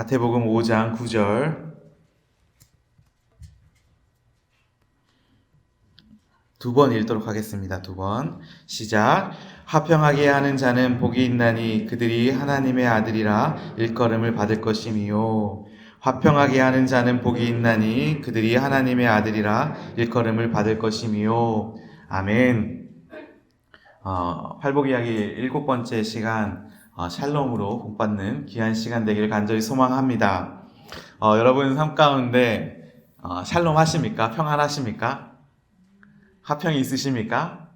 마태복음 5장 9절 두 번 읽도록 하겠습니다. 두 번 시작. 화평하게 하는 자는 복이 있나니 그들이 하나님의 아들이라 일컬음을 받을 것이미요. 화평하게 하는 자는 복이 있나니 그들이 하나님의 아들이라 일컬음을 받을 것이미요. 아멘. 활복 이야기 7번째 시간 샬롬으로 복받는 귀한 시간 되기를 간절히 소망합니다. 여러분 삶 가운데 샬롬 하십니까? 평안하십니까? 화평이 있으십니까?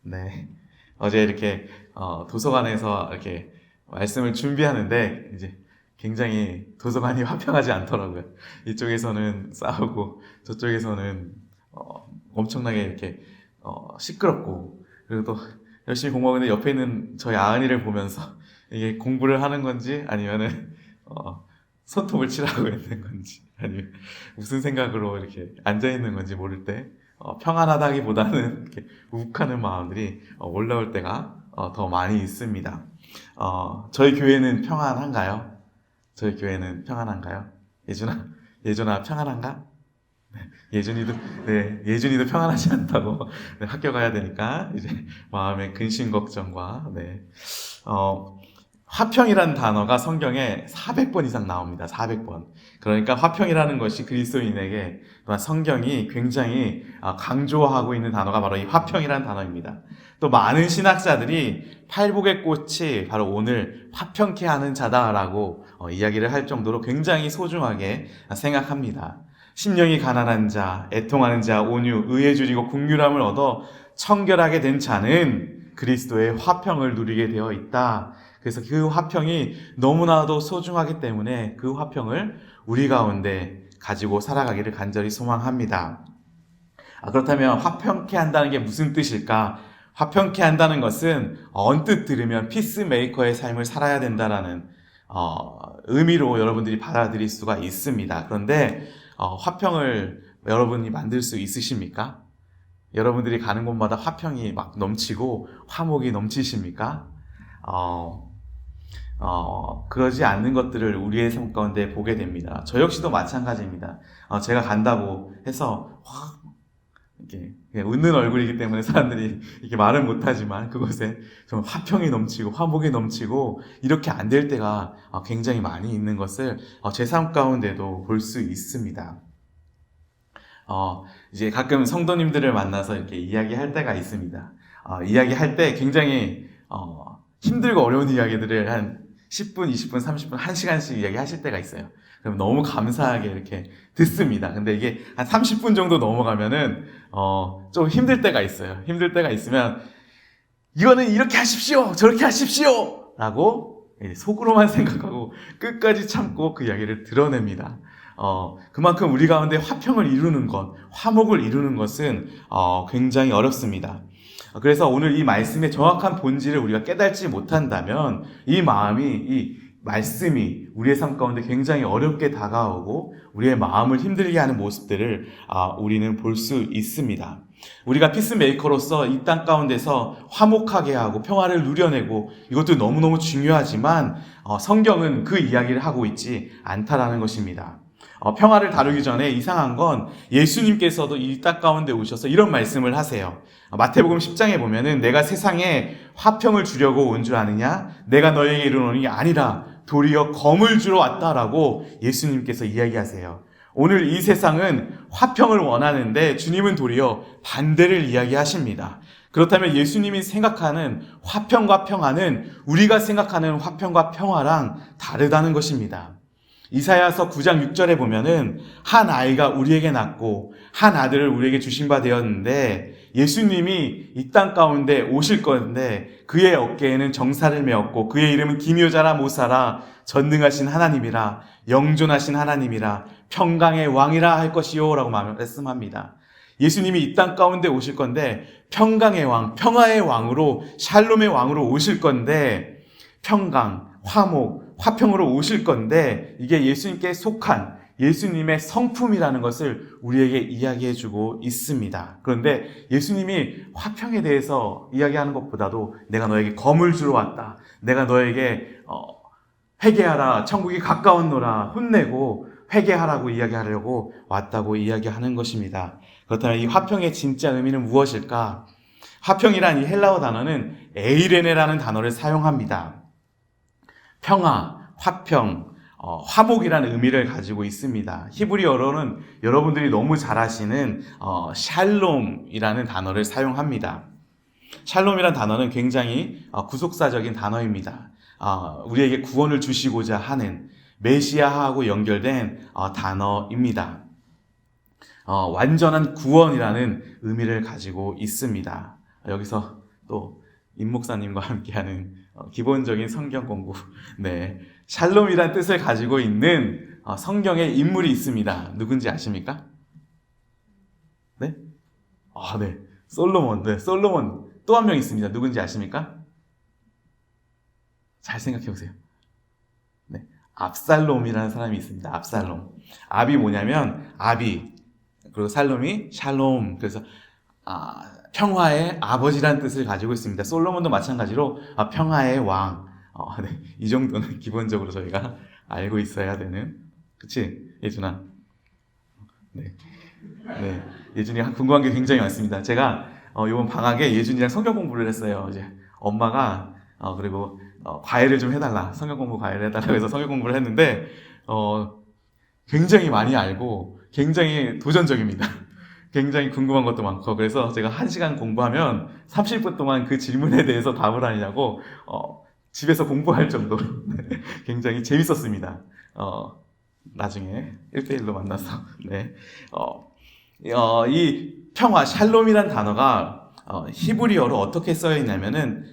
네. 어제 이렇게 도서관에서 이렇게 말씀을 준비하는데 이제 굉장히 도서관이 화평하지 않더라고요. 이쪽에서는 싸우고 저쪽에서는 엄청나게 이렇게 시끄럽고, 그리고 또 열심히 공부하고 있는데 옆에 있는 저희 아은이를 보면서 이게 공부를 하는 건지 아니면은 손톱을 칠하고 있는 건지 아니면 무슨 생각으로 이렇게 앉아 있는 건지 모를 때 평안하다기보다는 이렇게 욱하는 마음들이 올라올 때가 더 많이 있습니다. 저희 교회는 평안한가요? 저희 교회는 평안한가요? 예준아 평안한가? 예준이도 평안하지 않다고. 네, 학교 가야 되니까 이제 마음의 근심 걱정과 화평이라는 단어가 성경에 400번 이상 나옵니다. 400번. 그러니까 화평이라는 것이 그리스도인에게 또한 성경이 굉장히 강조하고 있는 단어가 바로 이 화평이라는 단어입니다. 또 많은 신학자들이 팔복의 꽃이 바로 오늘 화평케 하는 자다라고 이야기를 할 정도로 굉장히 소중하게 생각합니다. 심령이 가난한 자, 애통하는 자, 온유, 의에 줄이고 긍휼함을 얻어 청결하게 된 자는 그리스도의 화평을 누리게 되어 있다. 그래서 그 화평이 너무나도 소중하기 때문에 그 화평을 우리 가운데 가지고 살아가기를 간절히 소망합니다. 그렇다면 화평케 한다는 게 무슨 뜻일까? 화평케 한다는 것은 언뜻 들으면 피스메이커의 삶을 살아야 된다라는 의미로 여러분들이 받아들일 수가 있습니다. 그런데 화평을 여러분이 만들 수 있으십니까? 여러분들이 가는 곳마다 화평이 막 넘치고 화목이 넘치십니까? 그러지 않는 것들을 우리의 삶 가운데 보게 됩니다. 저 역시도 마찬가지입니다. 제가 간다고 해서 이렇게 웃는 얼굴이기 때문에 사람들이 이렇게 말은 못하지만 그곳에 좀 화평이 넘치고 화목이 넘치고 이렇게 안 될 때가 굉장히 많이 있는 것을 제 삶 가운데도 볼 수 있습니다. 이제 가끔 성도님들을 만나서 이렇게 이야기할 때가 있습니다. 이야기할 때 굉장히 힘들고 어려운 이야기들을 한 10분, 20분, 30분, 1시간씩 이야기하실 때가 있어요. 그럼 너무 감사하게 이렇게 듣습니다. 근데 이게 한 30분 정도 넘어가면은 좀 힘들 때가 있어요. 힘들 때가 있으면 이거는 이렇게 하십시오, 저렇게 하십시오 라고 속으로만 생각하고 끝까지 참고 그 이야기를 드러냅니다. 그만큼 우리 가운데 화평을 이루는 것, 화목을 이루는 것은 굉장히 어렵습니다. 그래서 오늘 이 말씀의 정확한 본질을 우리가 깨닫지 못한다면 이 말씀이 우리의 삶 가운데 굉장히 어렵게 다가오고 우리의 마음을 힘들게 하는 모습들을 우리는 볼 수 있습니다. 우리가 피스메이커로서 이 땅 가운데서 화목하게 하고 평화를 누려내고 이것도 너무너무 중요하지만 성경은 그 이야기를 하고 있지 않다라는 것입니다. 평화를 다루기 전에 이상한 건 예수님께서도 이 땅 가운데 오셔서 이런 말씀을 하세요. 마태복음 10장에 보면은 내가 세상에 화평을 주려고 온 줄 아느냐? 내가 너에게 이르노니 아니라 도리어 검을 주러 왔다라고 예수님께서 이야기하세요. 오늘 이 세상은 화평을 원하는데 주님은 도리어 반대를 이야기하십니다. 그렇다면 예수님이 생각하는 화평과 평화는 우리가 생각하는 화평과 평화랑 다르다는 것입니다. 이사야서 9장 6절에 보면은 한 아이가 우리에게 낳고 한 아들을 우리에게 주신 바 되었는데 예수님이 이 땅 가운데 오실 건데 그의 어깨에는 정사를 메었고 그의 이름은 기묘자라 모사라 전능하신 하나님이라 영존하신 하나님이라 평강의 왕이라 할 것이요 라고 말씀합니다. 예수님이 이 땅 가운데 오실 건데 평강의 왕, 평화의 왕으로 샬롬의 왕으로 오실 건데 평강, 화목, 화평으로 오실 건데 이게 예수님께 속한 예수님의 성품이라는 것을 우리에게 이야기해주고 있습니다. 그런데 예수님이 화평에 대해서 이야기하는 것보다도 내가 너에게 검을 주러 왔다. 내가 너에게 회개하라, 천국이 가까웠노라, 혼내고 회개하라고 이야기하려고 왔다고 이야기하는 것입니다. 그렇다면 이 화평의 진짜 의미는 무엇일까? 화평이란 이 헬라어 단어는 에이레네라는 단어를 사용합니다. 평화, 화평, 화목이라는 의미를 가지고 있습니다. 히브리어로는 여러분들이 너무 잘 아시는 샬롬이라는 단어를 사용합니다. 샬롬이라는 단어는 굉장히 구속사적인 단어입니다. 우리에게 구원을 주시고자 하는 메시아하고 연결된 단어입니다. 완전한 구원이라는 의미를 가지고 있습니다. 여기서 또 임 목사님과 함께하는 기본적인 성경 공부. 네, 샬롬이란 뜻을 가지고 있는 성경의 인물이 있습니다. 누군지 아십니까? 네? 네. 솔로몬. 네, 솔로몬. 또 한 명 있습니다. 누군지 아십니까? 잘 생각해 보세요. 네, 압살롬이라는 사람이 있습니다. 압살롬. 압이 뭐냐면 아비, 그리고 살롬이 샬롬. 그래서 평화의 아버지라는 뜻을 가지고 있습니다. 솔로몬도 마찬가지로 평화의 왕. 네, 이 정도는 기본적으로 저희가 알고 있어야 되는. 그치? 예준아. 네. 네. 예준이가 궁금한 게 굉장히 많습니다. 제가 이번 방학에 예준이랑 성경 공부를 했어요. 이제 엄마가 그리고 과외를 좀 해달라, 성경 공부 과외를 해달라고 해서 성경 공부를 했는데 굉장히 많이 알고 굉장히 도전적입니다. 굉장히 궁금한 것도 많고, 그래서 제가 1시간 공부하면 30분 동안 그 질문에 대해서 답을 하느냐고 집에서 공부할 정도로 굉장히 재밌었습니다. 나중에 1대1로 만나서. 네. 이 평화, 샬롬이란 단어가 히브리어로 어떻게 쓰여 있냐면은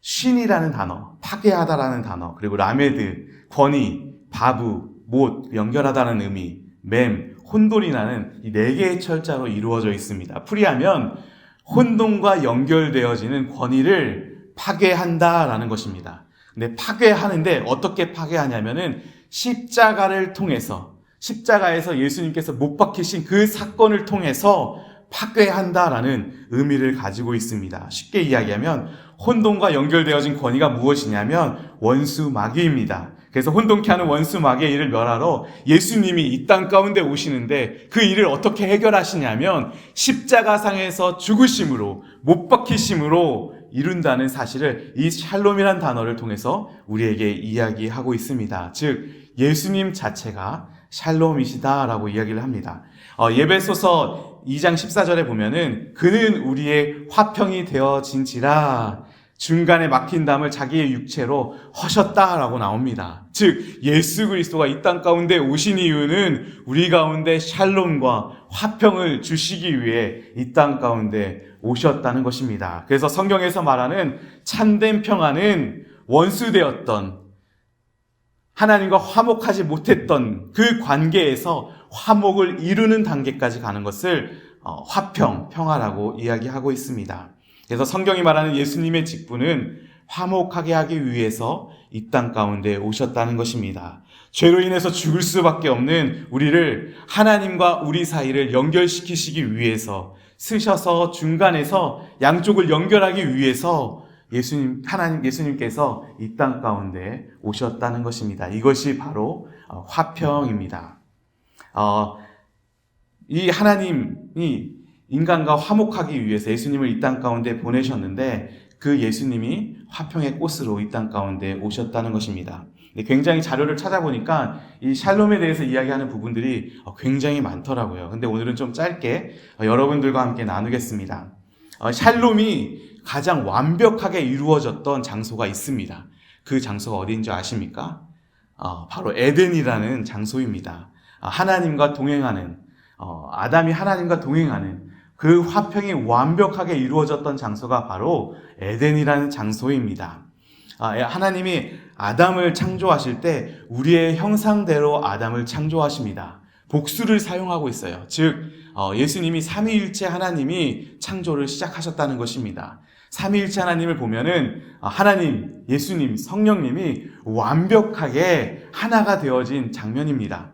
쉰이라는 단어, 파괴하다라는 단어, 그리고 라메드, 권위, 바부, 못, 연결하다는 의미, 맴, 혼돈이라는 이 4개의 철자로 이루어져 있습니다. 풀이하면 혼돈과 연결되어지는 권위를 파괴한다라는 것입니다. 근데 파괴하는데 어떻게 파괴하냐면은 십자가를 통해서, 십자가에서 예수님께서 못 박히신 그 사건을 통해서 파괴한다라는 의미를 가지고 있습니다. 쉽게 이야기하면 혼돈과 연결되어진 권위가 무엇이냐면 원수 마귀입니다. 그래서 혼돈케 하는 원수 마귀의 일을 멸하러 예수님이 이 땅 가운데 오시는데 그 일을 어떻게 해결하시냐면 십자가상에서 죽으심으로, 못 박히심으로 이룬다는 사실을 이 샬롬이란 단어를 통해서 우리에게 이야기하고 있습니다. 즉 예수님 자체가 샬롬이시다라고 이야기를 합니다. 예배소서 2장 14절에 보면은 그는 우리의 화평이 되어진지라 중간에 막힌 담을 자기의 육체로 허셨다라고 나옵니다. 즉 예수 그리스도가 이 땅 가운데 오신 이유는 우리 가운데 샬롬과 화평을 주시기 위해 이 땅 가운데 오셨다는 것입니다. 그래서 성경에서 말하는 참된 평화는 원수되었던, 하나님과 화목하지 못했던 그 관계에서 화목을 이루는 단계까지 가는 것을 화평, 평화라고 이야기하고 있습니다. 그래서 성경이 말하는 예수님의 직분은 화목하게 하기 위해서 이 땅 가운데 오셨다는 것입니다. 죄로 인해서 죽을 수밖에 없는 우리를 하나님과 우리 사이를 연결시키시기 위해서 쓰셔서 중간에서 양쪽을 연결하기 위해서 예수님께서 이 땅 가운데 오셨다는 것입니다. 이것이 바로 화평입니다. 이 하나님이 인간과 화목하기 위해서 예수님을 이 땅 가운데 보내셨는데 그 예수님이 화평의 꽃으로 이 땅 가운데 오셨다는 것입니다. 굉장히 자료를 찾아보니까 이 샬롬에 대해서 이야기하는 부분들이 굉장히 많더라고요. 근데 오늘은 좀 짧게 여러분들과 함께 나누겠습니다. 샬롬이 가장 완벽하게 이루어졌던 장소가 있습니다. 그 장소가 어디인지 아십니까? 바로 에덴이라는 장소입니다. 하나님과 동행하는, 아담이 하나님과 동행하는 그 화평이 완벽하게 이루어졌던 장소가 바로 에덴이라는 장소입니다. 하나님이 아담을 창조하실 때 우리의 형상대로 아담을 창조하십니다. 복수를 사용하고 있어요. 즉 예수님이 삼위일체 하나님이 창조를 시작하셨다는 것입니다. 삼위일체 하나님을 보면은 하나님, 예수님, 성령님이 완벽하게 하나가 되어진 장면입니다.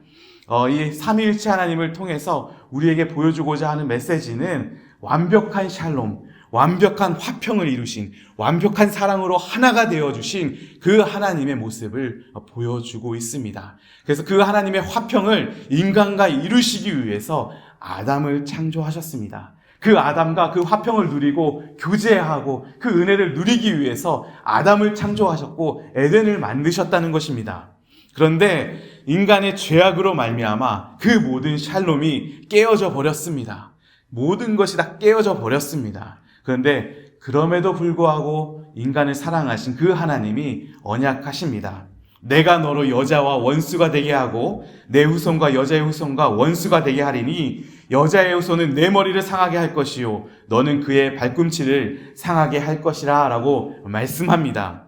이 삼위일체 하나님을 통해서 우리에게 보여주고자 하는 메시지는 완벽한 샬롬, 완벽한 화평을 이루신, 완벽한 사랑으로 하나가 되어주신 그 하나님의 모습을 보여주고 있습니다. 그래서 그 하나님의 화평을 인간과 이루시기 위해서 아담을 창조하셨습니다. 그 아담과 그 화평을 누리고 교제하고 그 은혜를 누리기 위해서 아담을 창조하셨고 에덴을 만드셨다는 것입니다. 그런데 인간의 죄악으로 말미암아 그 모든 샬롬이 깨어져 버렸습니다. 모든 것이 다 깨어져 버렸습니다. 그런데 그럼에도 불구하고 인간을 사랑하신 그 하나님이 언약하십니다. 내가 너로 여자와 원수가 되게 하고 내 후손과 여자의 후손과 원수가 되게 하리니 여자의 후손은 내 머리를 상하게 할 것이요 너는 그의 발꿈치를 상하게 할 것이라 라고 말씀합니다.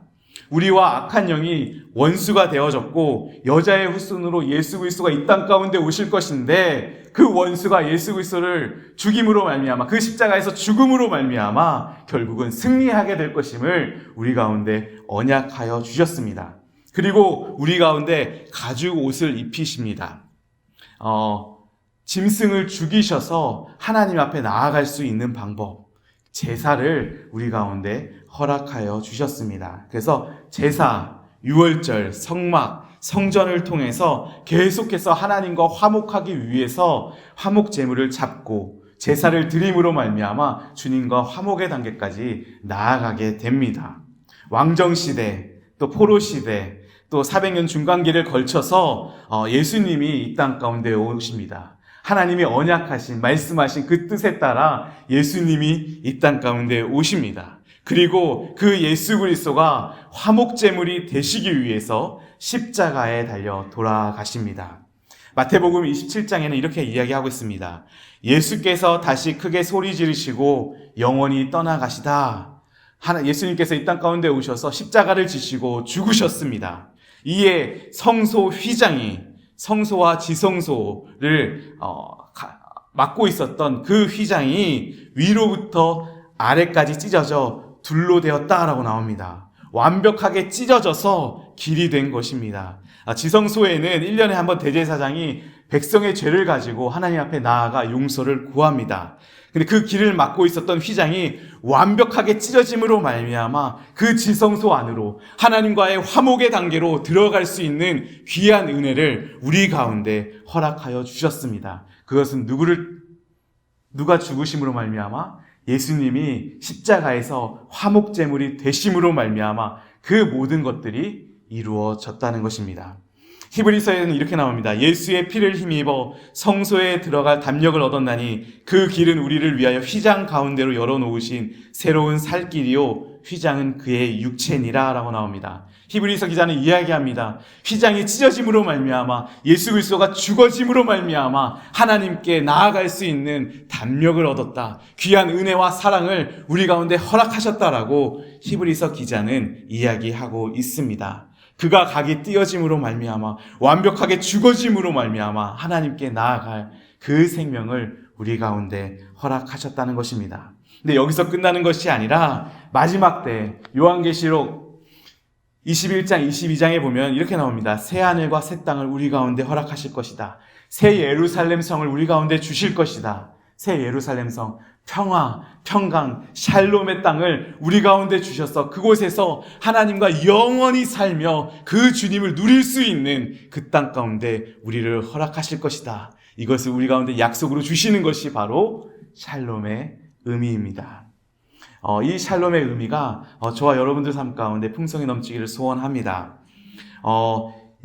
우리와 악한 영이 원수가 되어졌고 여자의 후손으로 예수 그리스도가 이 땅 가운데 오실 것인데 그 원수가 예수 그리스도를 죽임으로 말미암아 그 십자가에서 죽음으로 말미암아 결국은 승리하게 될 것임을 우리 가운데 언약하여 주셨습니다. 그리고 우리 가운데 가죽 옷을 입히십니다. 짐승을 죽이셔서 하나님 앞에 나아갈 수 있는 방법, 제사를 우리 가운데 허락하여 주셨습니다. 그래서 제사, 유월절, 성막, 성전을 통해서 계속해서 하나님과 화목하기 위해서 화목 제물을 잡고 제사를 드림으로 말미암아 주님과 화목의 단계까지 나아가게 됩니다. 왕정시대, 또 포로시대, 또 400년 중간기를 걸쳐서 예수님이 이 땅 가운데 오십니다. 하나님이 언약하신, 말씀하신 그 뜻에 따라 예수님이 이 땅 가운데 오십니다. 그리고 그 예수 그리스도가 화목제물이 되시기 위해서 십자가에 달려 돌아가십니다. 마태복음 27장에는 이렇게 이야기하고 있습니다. 예수께서 다시 크게 소리 지르시고 영원히 떠나가시다. 예수님께서 이 땅 가운데 오셔서 십자가를 지시고 죽으셨습니다. 이에 성소 휘장이 성소와 지성소를 맡고 있었던 그 휘장이 위로부터 아래까지 찢어져 둘로 되었다라고 나옵니다. 완벽하게 찢어져서 길이 된 것입니다. 지성소에는 1년에 한 번 대제사장이 백성의 죄를 가지고 하나님 앞에 나아가 용서를 구합니다. 근데 그 길을 막고 있었던 휘장이 완벽하게 찢어짐으로 말미암아 그 지성소 안으로 하나님과의 화목의 단계로 들어갈 수 있는 귀한 은혜를 우리 가운데 허락하여 주셨습니다. 그것은 누가 죽으심으로 말미암아 예수님이 십자가에서 화목제물이 되심으로 말미암아 그 모든 것들이 이루어졌다는 것입니다. 히브리서에는 이렇게 나옵니다. 예수의 피를 힘입어 성소에 들어갈 담력을 얻었나니 그 길은 우리를 위하여 휘장 가운데로 열어놓으신 새로운 살 길이요 휘장은 그의 육체니라 라고 나옵니다. 히브리서 기자는 이야기합니다. 휘장이 찢어짐으로 말미암아 예수 그리스도가 죽어짐으로 말미암아 하나님께 나아갈 수 있는 담력을 얻었다. 귀한 은혜와 사랑을 우리 가운데 허락하셨다라고 히브리서 기자는 이야기하고 있습니다. 그가 각이 띄어짐으로 말미암아 완벽하게 죽어짐으로 말미암아 하나님께 나아갈 그 생명을 우리 가운데 허락하셨다는 것입니다. 근데 여기서 끝나는 것이 아니라 마지막 때 요한계시록 21장 22장에 보면 이렇게 나옵니다. 새 하늘과 새 땅을 우리 가운데 허락하실 것이다. 새 예루살렘 성을 우리 가운데 주실 것이다. 새 예루살렘 성, 평화, 평강, 샬롬의 땅을 우리 가운데 주셔서 그곳에서 하나님과 영원히 살며 그 주님을 누릴 수 있는 그 땅 가운데 우리를 허락하실 것이다. 이것을 우리 가운데 약속으로 주시는 것이 바로 샬롬의 의미입니다. 이 샬롬의 의미가 저와 여러분들 삶 가운데 풍성히 넘치기를 소원합니다.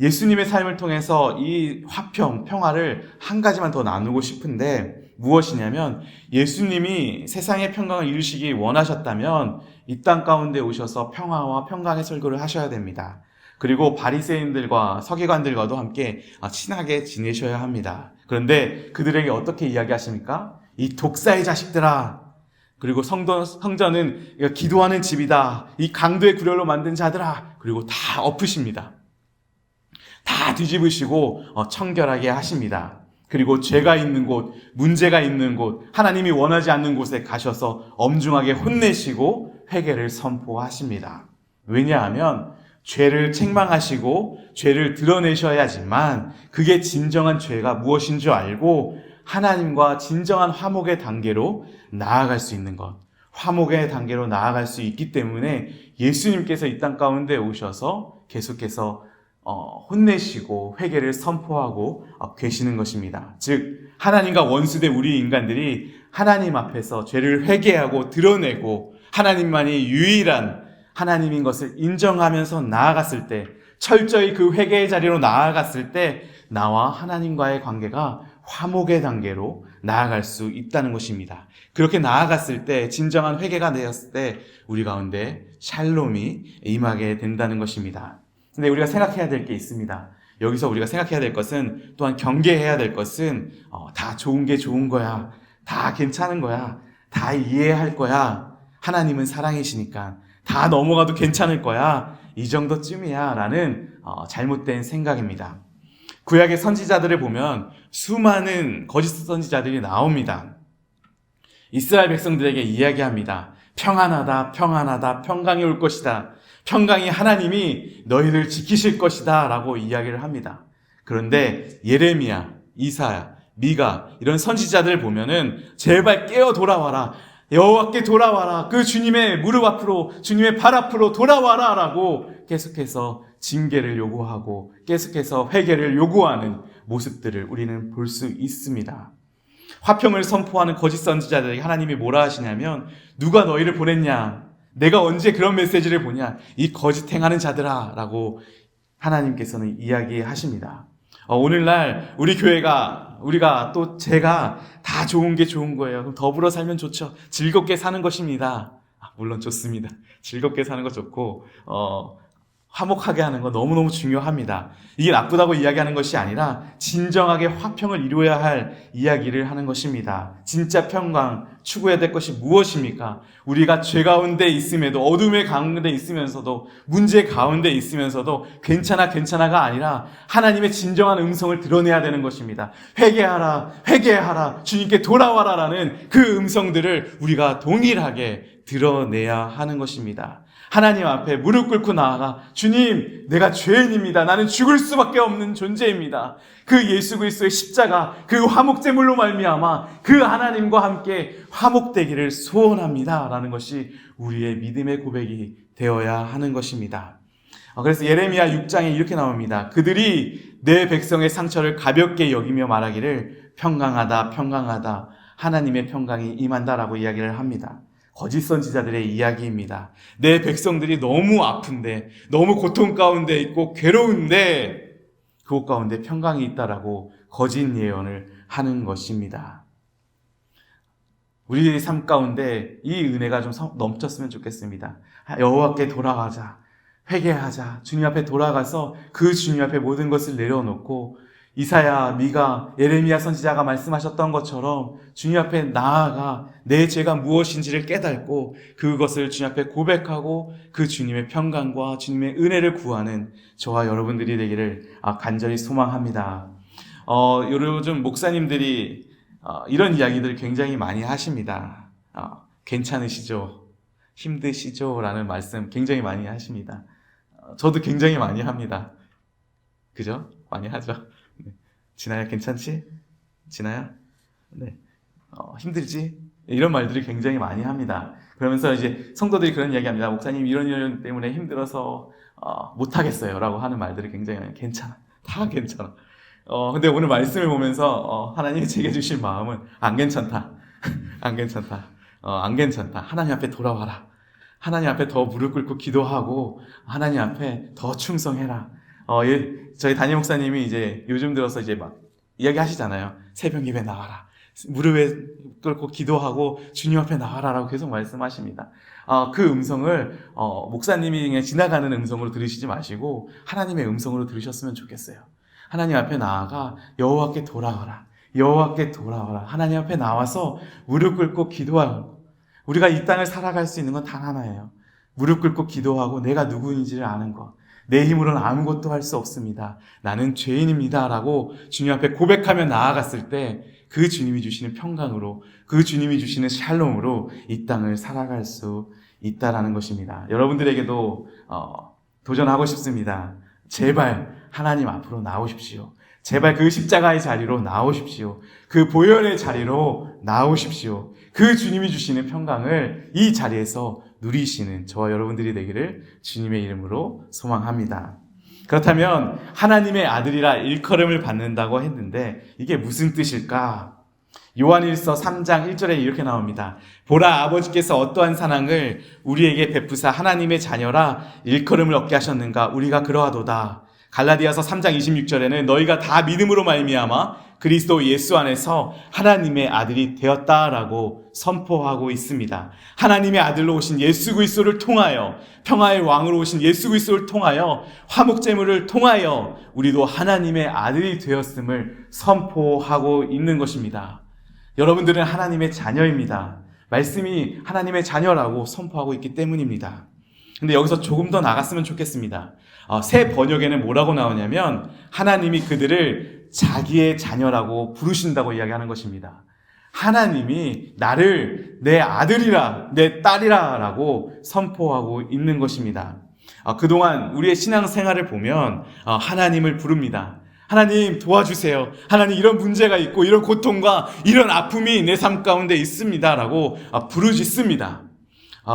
예수님의 삶을 통해서 이 화평, 평화를 한 가지만 더 나누고 싶은데 무엇이냐면 예수님이 세상의 평강을 이루시기 원하셨다면 이 땅 가운데 오셔서 평화와 평강의 설교를 하셔야 됩니다. 그리고 바리새인들과 서기관들과도 함께 친하게 지내셔야 합니다. 그런데 그들에게 어떻게 이야기하십니까? 이 독사의 자식들아, 그리고 성전은 기도하는 집이다, 이 강도의 구렬로 만든 자들아, 그리고 다 엎으십니다. 다 뒤집으시고 청결하게 하십니다. 그리고 죄가 있는 곳, 문제가 있는 곳, 하나님이 원하지 않는 곳에 가셔서 엄중하게 혼내시고 회개를 선포하십니다. 왜냐하면 죄를 책망하시고 죄를 드러내셔야지만 그게 진정한 죄가 무엇인 줄 알고 하나님과 진정한 화목의 단계로 나아갈 수 있는 것, 화목의 단계로 나아갈 수 있기 때문에 예수님께서 이 땅 가운데 오셔서 계속해서 혼내시고 회개를 선포하고 계시는 것입니다. 즉 하나님과 원수된 우리 인간들이 하나님 앞에서 죄를 회개하고 드러내고 하나님만이 유일한 하나님인 것을 인정하면서 나아갔을 때, 철저히 그 회개의 자리로 나아갔을 때 나와 하나님과의 관계가 화목의 단계로 나아갈 수 있다는 것입니다. 그렇게 나아갔을 때, 진정한 회개가 되었을 때 우리 가운데 샬롬이 임하게 된다는 것입니다. 근데 우리가 생각해야 될 게 있습니다. 여기서 우리가 생각해야 될 것은, 또한 경계해야 될 것은 다 좋은 게 좋은 거야, 다 괜찮은 거야, 다 이해할 거야, 하나님은 사랑이시니까 다 넘어가도 괜찮을 거야, 이 정도쯤이야 라는 잘못된 생각입니다. 구약의 선지자들을 보면 수많은 거짓 선지자들이 나옵니다. 이스라엘 백성들에게 이야기합니다. 평안하다, 평안하다, 평강이 올 것이다, 평강이 하나님이 너희를 지키실 것이다 라고 이야기를 합니다. 그런데 예레미야, 이사야, 미가 이런 선지자들을 보면은 제발 깨어 돌아와라, 여호와께 돌아와라, 그 주님의 무릎 앞으로, 주님의 발 앞으로 돌아와라 라고 계속해서 징계를 요구하고 계속해서 회개를 요구하는 모습들을 우리는 볼 수 있습니다. 화평을 선포하는 거짓 선지자들에게 하나님이 뭐라 하시냐면, 누가 너희를 보냈냐, 내가 언제 그런 메시지를 보냐, 이 거짓 행하는 자들아 라고 하나님께서는 이야기하십니다. 오늘날 우리 교회가, 우리가 또 제가 다 좋은 게 좋은 거예요. 그럼 더불어 살면 좋죠. 즐겁게 사는 것입니다. 물론 좋습니다. 즐겁게 사는 거 좋고 화목하게 하는 거 너무너무 중요합니다. 이게 나쁘다고 이야기하는 것이 아니라 진정하게 화평을 이루어야 할 이야기를 하는 것입니다. 진짜 평강 추구해야 될 것이 무엇입니까? 우리가 죄 가운데 있음에도, 어둠의 가운데 있으면서도, 문제 가운데 있으면서도 괜찮아가 아니라 하나님의 진정한 음성을 드러내야 되는 것입니다. 회개하라, 회개하라, 주님께 돌아와라 라는 그 음성들을 우리가 동일하게 드러내야 하는 것입니다. 하나님 앞에 무릎 꿇고 나아가, 주님, 내가 죄인입니다. 나는 죽을 수밖에 없는 존재입니다. 그 예수 그리스도의 십자가, 그 화목제물로 말미암아 그 하나님과 함께 화목되기를 소원합니다 라는 것이 우리의 믿음의 고백이 되어야 하는 것입니다. 그래서 예레미야 6장에 이렇게 나옵니다. 그들이 내 백성의 상처를 가볍게 여기며 말하기를 평강하다, 평강하다, 하나님의 평강이 임한다라고 이야기를 합니다. 거짓 선지자들의 이야기입니다. 내 백성들이 너무 아픈데, 너무 고통 가운데 있고 괴로운데 그곳 가운데 평강이 있다라고 거짓 예언을 하는 것입니다. 우리의 삶 가운데 이 은혜가 좀 넘쳤으면 좋겠습니다. 여호와께 돌아가자, 회개하자, 주님 앞에 돌아가서 그 주님 앞에 모든 것을 내려놓고, 이사야, 미가, 예레미야 선지자가 말씀하셨던 것처럼 주님 앞에 나아가 내 죄가 무엇인지를 깨닫고 그것을 주님 앞에 고백하고 그 주님의 평강과 주님의 은혜를 구하는 저와 여러분들이 되기를 간절히 소망합니다. 요즘 목사님들이 이런 이야기들을 굉장히 많이 하십니다. 괜찮으시죠? 힘드시죠? 라는 말씀 굉장히 많이 하십니다. 저도 굉장히 많이 합니다. 그죠? 많이 하죠. 네. 진아야 괜찮지? 진아야? 네. 힘들지? 이런 말들을 굉장히 많이 합니다. 그러면서 이제 성도들이 그런 이야기 합니다. 목사님 이런 때문에 힘들어서 못하겠어요 라고 하는 말들을 굉장히 많이, 괜찮아, 다 괜찮아. 근데 오늘 말씀을 보면서 하나님이 제게 주신 마음은 안 괜찮다. 안 괜찮다. 안 괜찮다. 하나님 앞에 돌아와라. 하나님 앞에 더 무릎 꿇고 기도하고 하나님 앞에 더 충성해라. 저희 담임 목사님이 이제 요즘 들어서 이제 막 이야기 하시잖아요. 새벽 예배 나와라. 무릎에 꿇고 기도하고 주님 앞에 나와라라고 계속 말씀하십니다. 그 음성을 목사님이 그냥 지나가는 음성으로 들으시지 마시고 하나님의 음성으로 들으셨으면 좋겠어요. 하나님 앞에 나아가 여호와께 돌아와라. 여호와께 돌아와라. 하나님 앞에 나와서 무릎 꿇고 기도하고, 우리가 이 땅을 살아갈 수 있는 건 단 하나예요. 무릎 꿇고 기도하고 내가 누구인지를 아는 것. 내 힘으로는 아무것도 할 수 없습니다. 나는 죄인입니다 라고 주님 앞에 고백하며 나아갔을 때 그 주님이 주시는 평강으로, 그 주님이 주시는 샬롬으로 이 땅을 살아갈 수 있다라는 것입니다. 여러분들에게도 도전하고 싶습니다. 제발 하나님 앞으로 나오십시오. 제발 그 십자가의 자리로 나오십시오. 그 보혈의 자리로 나오십시오. 그 주님이 주시는 평강을 이 자리에서 누리시는 저와 여러분들이 되기를 주님의 이름으로 소망합니다. 그렇다면 하나님의 아들이라 일컬음을 받는다고 했는데 이게 무슨 뜻일까? 요한일서 3장 1절에 이렇게 나옵니다. 보라, 아버지께서 어떠한 사랑을 우리에게 베푸사 하나님의 자녀라 일컬음을 얻게 하셨는가? 우리가 그러하도다. 갈라디아서 3장 26절에는 너희가 다 믿음으로 말미암아 그리스도 예수 안에서 하나님의 아들이 되었다라고 선포하고 있습니다. 하나님의 아들로 오신 예수 그리스도를 통하여, 평화의 왕으로 오신 예수 그리스도를 통하여, 화목제물을 통하여 우리도 하나님의 아들이 되었음을 선포하고 있는 것입니다. 여러분들은 하나님의 자녀입니다. 말씀이 하나님의 자녀라고 선포하고 있기 때문입니다. 근데 여기서 조금 더 나갔으면 좋겠습니다. 새 번역에는 뭐라고 나오냐면 하나님이 그들을 자기의 자녀라고 부르신다고 이야기하는 것입니다. 하나님이 나를 내 아들이라, 내 딸이라 라고 선포하고 있는 것입니다. 그동안 우리의 신앙생활을 보면 하나님을 부릅니다. 하나님 도와주세요. 하나님 이런 문제가 있고 이런 고통과 이런 아픔이 내 삶 가운데 있습니다 라고 부르짖습니다.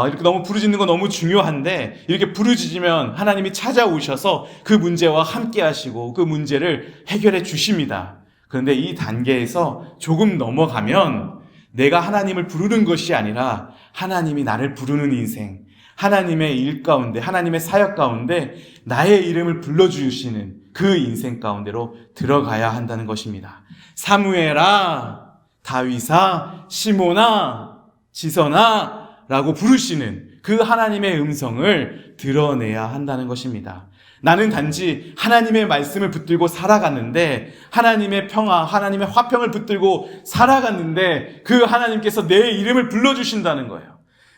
이렇게 너무 부르짖는 건 너무 중요한데 이렇게 부르짖으면 하나님이 찾아오셔서 그 문제와 함께 하시고 그 문제를 해결해 주십니다. 그런데 이 단계에서 조금 넘어가면 내가 하나님을 부르는 것이 아니라 하나님이 나를 부르는 인생, 하나님의 일 가운데, 하나님의 사역 가운데 나의 이름을 불러주시는 그 인생 가운데로 들어가야 한다는 것입니다. 사무엘아, 다윗아, 시몬아, 지선아 라고 부르시는 그 하나님의 음성을 드러내야 한다는 것입니다. 나는 단지 하나님의 말씀을 붙들고 살아갔는데, 하나님의 평화, 하나님의 화평을 붙들고 살아갔는데 그 하나님께서 내 이름을 불러주신다는 거예요.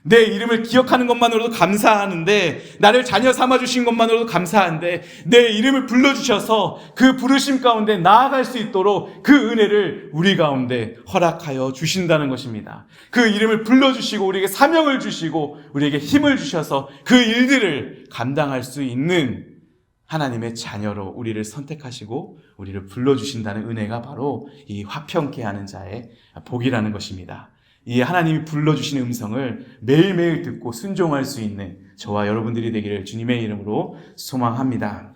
내 이름을 기억하는 것만으로도 감사하는데, 나를 자녀 삼아주신 것만으로도 감사한데, 내 이름을 불러주셔서 그 부르심 가운데 나아갈 수 있도록 그 은혜를 우리 가운데 허락하여 주신다는 것입니다. 그 이름을 불러주시고 우리에게 사명을 주시고 우리에게 힘을 주셔서 그 일들을 감당할 수 있는 하나님의 자녀로 우리를 선택하시고 우리를 불러주신다는 은혜가 바로 이 화평케 하는 자의 복이라는 것입니다. 이 하나님이 불러주시는 음성을 매일매일 듣고 순종할 수 있는 저와 여러분들이 되기를 주님의 이름으로 소망합니다.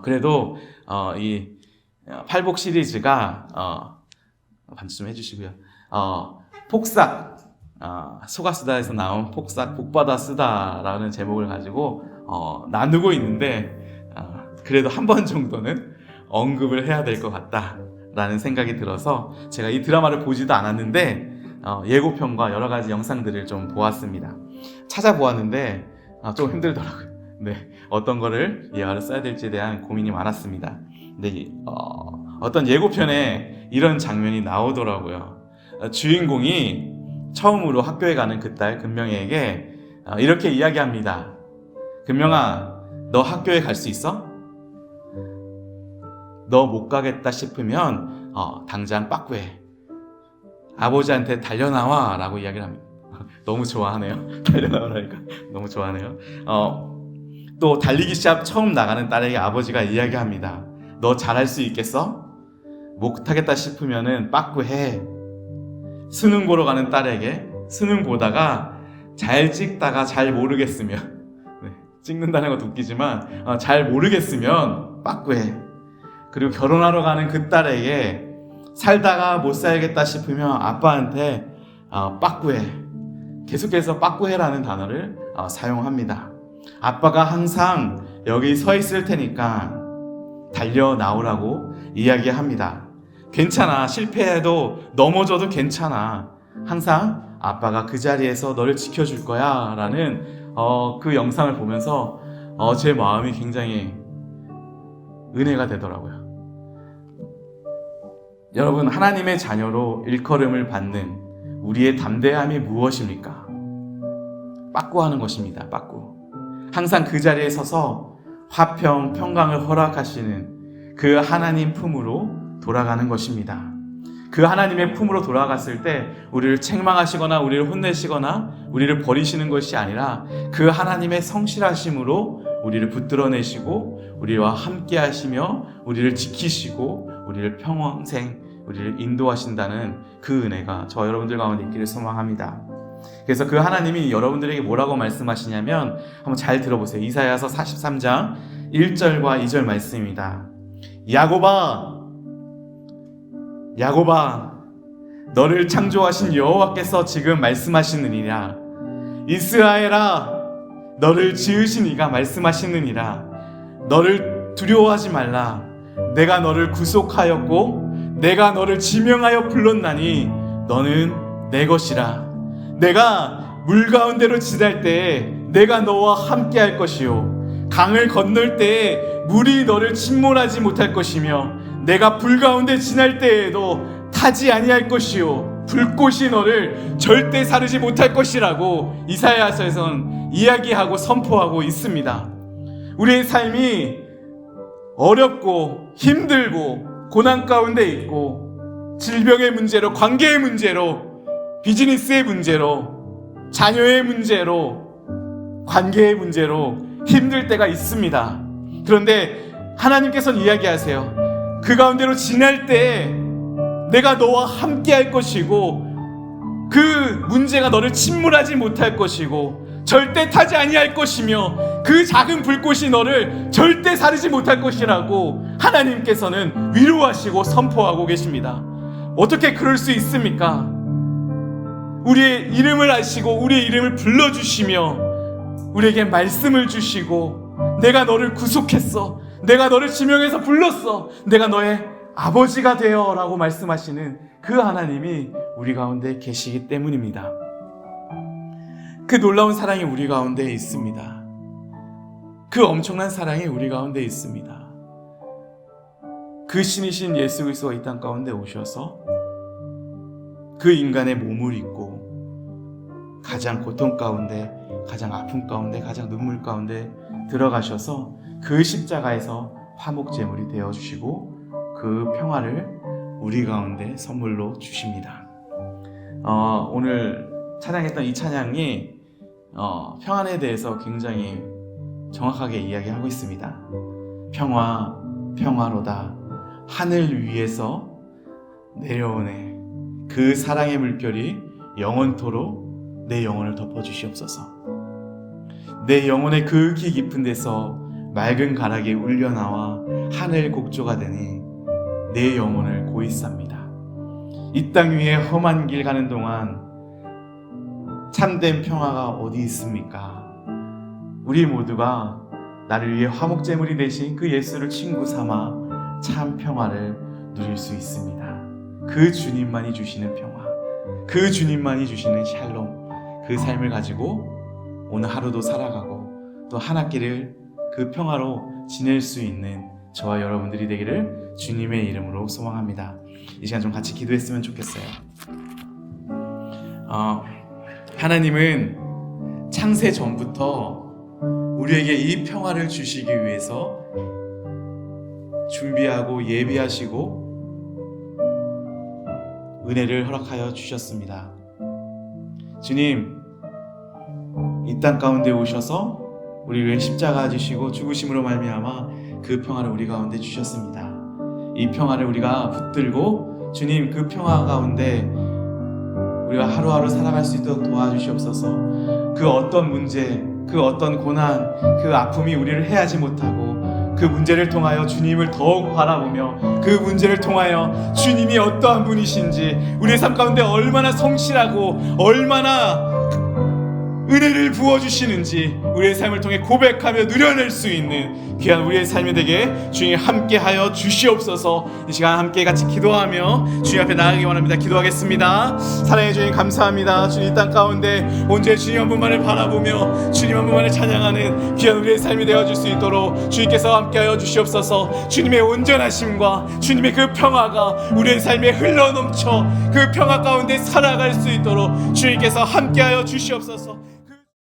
그래도 이 팔복 시리즈가 반주 좀 해주시고요. 폭삭, 소가수다에서 나온 폭삭 복받아 쓰다라는 제목을 가지고 나누고 있는데 그래도 한 번 정도는 언급을 해야 될 것 같다라는 생각이 들어서 제가 이 드라마를 보지도 않았는데 예고편과 여러 가지 영상들을 좀 보았습니다. 찾아보았는데 좀 힘들더라고요. 네, 어떤 거를 예화를 써야 될지에 대한 고민이 많았습니다. 근데 어떤 예고편에 이런 장면이 나오더라고요. 주인공이 처음으로 학교에 가는 그 딸 금명이에게 이렇게 이야기합니다. 금명아, 너 학교에 갈 수 있어? 너 못 가겠다 싶으면 당장 빠꾸해. 아버지한테 달려나와 라고 이야기를 합니다. 너무 좋아하네요. 달려나오라니까 너무 좋아하네요. 또 달리기 시합 처음 나가는 딸에게 아버지가 이야기합니다. 너 잘할 수 있겠어? 못하겠다 싶으면은 빠꾸해. 수능 보러 가는 딸에게 수능 보다가 잘 찍다가 잘 모르겠으면, 찍는다는 것도 웃기지만 잘 모르겠으면 빠꾸해. 그리고 결혼하러 가는 그 딸에게 살다가 못 살겠다 싶으면 아빠한테 빠꾸해. 계속해서 빠꾸해라는 단어를 사용합니다. 아빠가 항상 여기 서 있을 테니까 달려 나오라고 이야기합니다. 괜찮아. 실패해도 넘어져도 괜찮아. 항상 아빠가 그 자리에서 너를 지켜줄 거야 라는 그 영상을 보면서 제 마음이 굉장히 은혜가 되더라고요. 여러분, 하나님의 자녀로 일컬음을 받는 우리의 담대함이 무엇입니까? 빠꾸하는 것입니다. 빠꾸. 항상 그 자리에 서서 화평, 평강을 허락하시는 그 하나님 품으로 돌아가는 것입니다. 그 하나님의 품으로 돌아갔을 때 우리를 책망하시거나 우리를 혼내시거나 우리를 버리시는 것이 아니라 그 하나님의 성실하심으로 우리를 붙들어내시고 우리와 함께 하시며 우리를 지키시고 우리를 평생 우리를 인도하신다는 그 은혜가 저와 여러분들 가운데 있기를 소망합니다. 그래서 그 하나님이 여러분들에게 뭐라고 말씀하시냐면 한번 잘 들어보세요. 이사야서 43장 1절과 2절 말씀입니다. 야곱아, 야곱아, 너를 창조하신 여호와께서 지금 말씀하시느니라. 이스라엘아, 너를 지으신 이가 말씀하시느니라. 너를 두려워하지 말라. 내가 너를 구속하였고 내가 너를 지명하여 불렀나니 너는 내 것이라. 내가 물 가운데로 지날 때에 내가 너와 함께 할 것이요 강을 건널 때에 물이 너를 침몰하지 못할 것이며 내가 불 가운데 지날 때에도 타지 아니할 것이요 불꽃이 너를 절대 사르지 못할 것이라고 이사야서에선 이야기하고 선포하고 있습니다. 우리의 삶이 어렵고 힘들고 고난 가운데 있고 질병의 문제로, 관계의 문제로, 비즈니스의 문제로, 자녀의 문제로, 관계의 문제로 힘들 때가 있습니다. 그런데 하나님께서는 이야기하세요. 그 가운데로 지날 때 내가 너와 함께 할 것이고 그 문제가 너를 침몰하지 못할 것이고 절대 타지 아니할 것이며 그 작은 불꽃이 너를 절대 사르지 못할 것이라고 하나님께서는 위로하시고 선포하고 계십니다. 어떻게 그럴 수 있습니까? 우리의 이름을 아시고 우리의 이름을 불러주시며 우리에게 말씀을 주시고 내가 너를 구속했어, 내가 너를 지명해서 불렀어, 내가 너의 아버지가 되어 라고 말씀하시는 그 하나님이 우리 가운데 계시기 때문입니다. 그 놀라운 사랑이 우리 가운데 있습니다. 그 엄청난 사랑이 우리 가운데 있습니다. 그 신이신 예수 그리스도가 이 땅 가운데 오셔서 그 인간의 몸을 입고 가장 고통 가운데, 가장 아픔 가운데, 가장 눈물 가운데 들어가셔서 그 십자가에서 화목제물이 되어주시고 그 평화를 우리 가운데 선물로 주십니다. 오늘 찬양했던 이 찬양이 평안에 대해서 굉장히 정확하게 이야기하고 있습니다. 평화, 평화로다. 하늘 위에서 내려오네. 그 사랑의 물결이 영원토록 내 영혼을 덮어주시옵소서. 내 영혼의 그 깊은 데서 맑은 가락이 울려나와 하늘 곡조가 되니 내 영혼을 고이쌉니다. 이 땅 위에 험한 길 가는 동안 참된 평화가 어디 있습니까? 우리 모두가 나를 위해 화목제물이 되신 그 예수를 친구 삼아 참 평화를 누릴 수 있습니다. 그 주님만이 주시는 평화, 그 주님만이 주시는 샬롬, 그 삶을 가지고 오늘 하루도 살아가고 또 한 학기를 그 평화로 지낼 수 있는 저와 여러분들이 되기를 주님의 이름으로 소망합니다. 이 시간 좀 같이 기도했으면 좋겠어요. 하나님은 창세 전부터 우리에게 이 평화를 주시기 위해서 준비하고 예비하시고 은혜를 허락하여 주셨습니다. 주님, 이 땅 가운데 오셔서 우리를 위해 십자가 지시고 죽으심으로 말미암아 그 평화를 우리 가운데 주셨습니다. 이 평화를 우리가 붙들고 주님 그 평화 가운데 우리가 하루하루 살아갈 수 있도록 도와주시옵소서. 그 어떤 문제, 그 어떤 고난, 그 아픔이 우리를 해하지 못하고 그 문제를 통하여 주님을 더욱 바라보며 그 문제를 통하여 주님이 어떠한 분이신지 우리의 삶 가운데 얼마나 성실하고 얼마나 은혜를 부어주시는지 우리의 삶을 통해 고백하며 누려낼 수 있는 귀한 우리의 삶이 되게 주님 함께하여 주시옵소서. 이 시간 함께 같이 기도하며 주님 앞에 나아가기 원합니다. 기도하겠습니다. 사랑해 주님 감사합니다. 주님 이 땅 가운데 온전히 주님 한 분만을 바라보며 주님 한 분만을 찬양하는 귀한 우리의 삶이 되어줄 수 있도록 주님께서 함께하여 주시옵소서. 주님의 온전하심과 주님의 그 평화가 우리의 삶에 흘러넘쳐 그 평화 가운데 살아갈 수 있도록 주님께서 함께하여 주시옵소서.